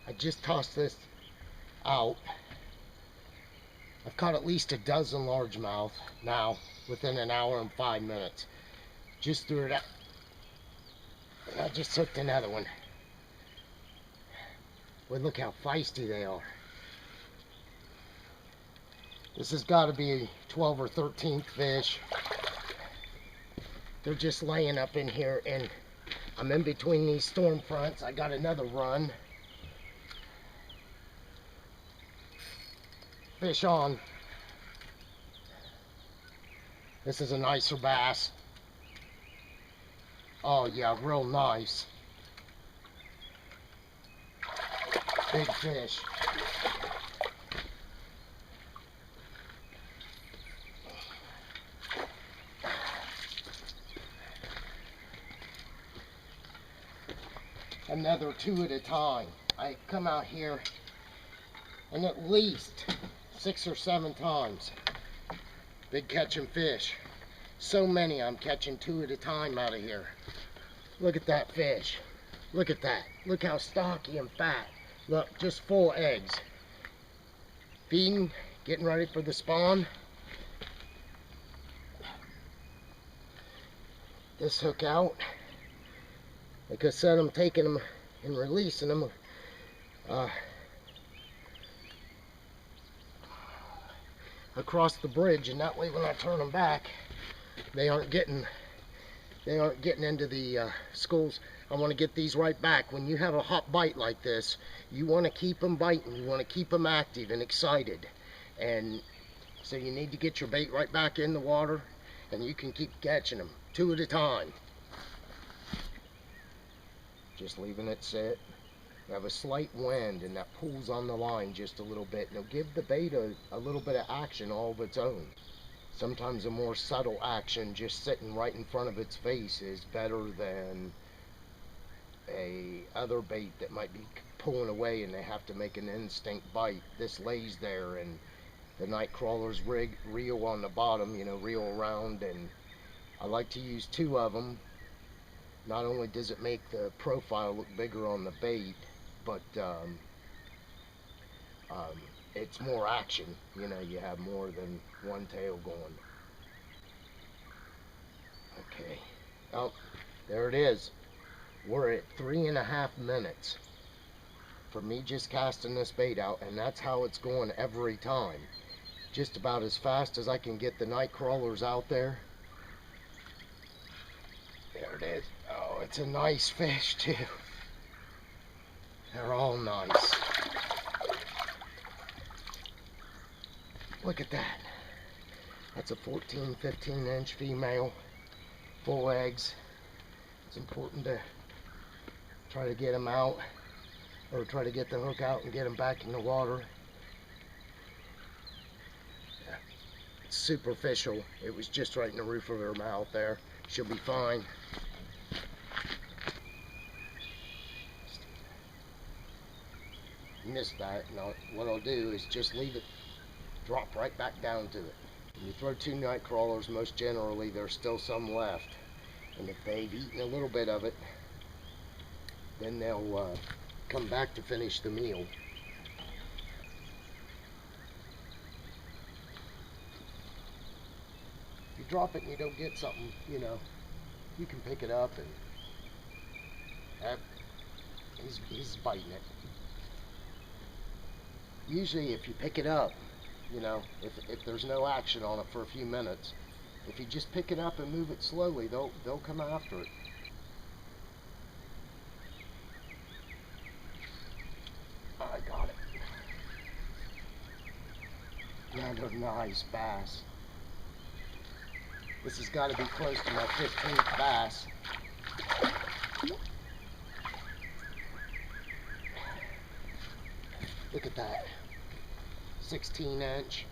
I just tossed this out. I've caught at least a dozen largemouth now within an hour and 5 minutes. Just threw it out. And I just hooked another one. Boy, look how feisty they are. This has got to be a 12 or 13th fish. They're just laying up in here, and I'm in between these storm fronts. I got another run. Fish on. This is a nicer bass. Oh yeah, real nice. Big fish. Another 2 at a time. I come out here and at least 6 or 7 times. Big catching fish. So many I'm catching 2 at a time out of here. Look at that fish. Look at that. Look how stocky and fat. Look, just full eggs. Feeding, getting ready for the spawn. This hook out. Like I said, I'm taking them and releasing them across the bridge, and that way when I turn them back, they aren't getting into the schools. I want to get these right back. When you have a hot bite like this, you want to keep them biting. You want to keep them active and excited, and so you need to get your bait right back in the water, and you can keep catching them 2 at a time. Just leaving it sit. You have a slight wind, and that pulls on the line just a little bit, and it'll give the bait a little bit of action all of its own. Sometimes a more subtle action just sitting right in front of its face is better than a other bait that might be pulling away and they have to make an instinct bite. This lays there, and the Nightcrawlers reel on the bottom, you know, reel around, and I like to use 2 of them. Not only does it make the profile look bigger on the bait, but it's more action. You know, you have more than one tail going. Okay. Oh, there it is. We're at 3.5 minutes for me just casting this bait out, and that's how it's going every time. Just about as fast as I can get the Nightcrawlers out there. There it is. Oh, it's a nice fish too. They're all nice. Look at that. That's a 14, 15-inch female. Full eggs. It's important to try to get them out, or try to get the hook out and get them back in the water. Yeah. It's superficial. It was just right in the roof of her mouth there. She'll be fine. Missed that. Now what I'll do is just leave it drop right back down to it. When you throw 2 Nightcrawlers, most generally there's still some left, and if they've eaten a little bit of it, then they'll come back to finish the meal. If you drop it and you don't get something, you know, you can pick it up, and he's biting it. Usually if you pick it up, you know, if there's no action on it for a few minutes, if you just pick it up and move it slowly, they'll come after it. I got it. Another nice bass. This has got to be close to my 15th bass. Look at that. 16-inch,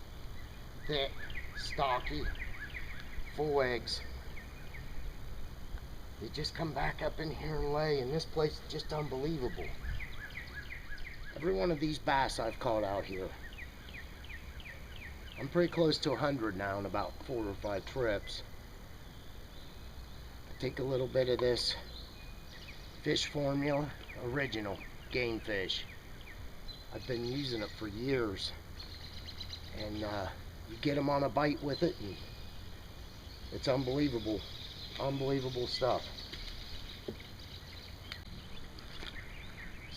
thick, stocky, full eggs. They just come back up in here and lay, and this place is just unbelievable. Every one of these bass I've caught out here. I'm pretty close to 100 now in about 4 or 5 trips. I take a little bit of this fish formula, original game fish. I've been using it for years, and you get them on a bite with it, and it's unbelievable, unbelievable stuff.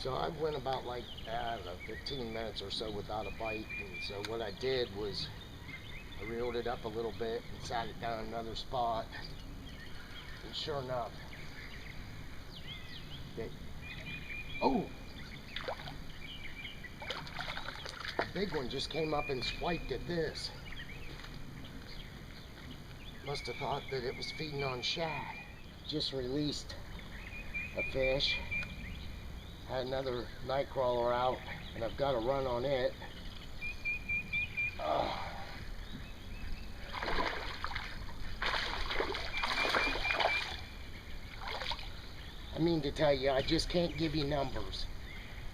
So I went about like, I don't know, 15 minutes or so without a bite, and so what I did was I reeled it up a little bit and sat it down another spot, and sure enough, oh! A big one just came up and swiped at this. Must have thought that it was feeding on shad. Just released a fish. Had another Nightcrawler out, and I've got a run on it. I mean to tell you, I just can't give you numbers.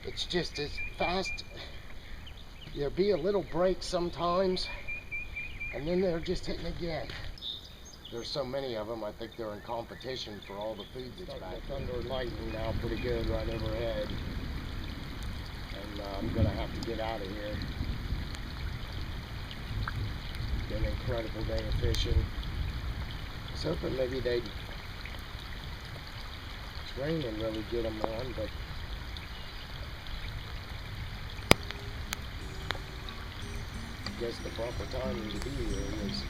It's just as fast. There'll be a little break sometimes, and then they're just hitting again. There's so many of them, I think they're in competition for all the food that's back. Thunder and lightning now pretty good right overhead. And I'm going to have to get out of here. Been an incredible day of fishing. I was hoping maybe they'd, it's raining really get them on, but I guess the proper timing to be here was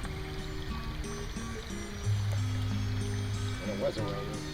when it wasn't raining.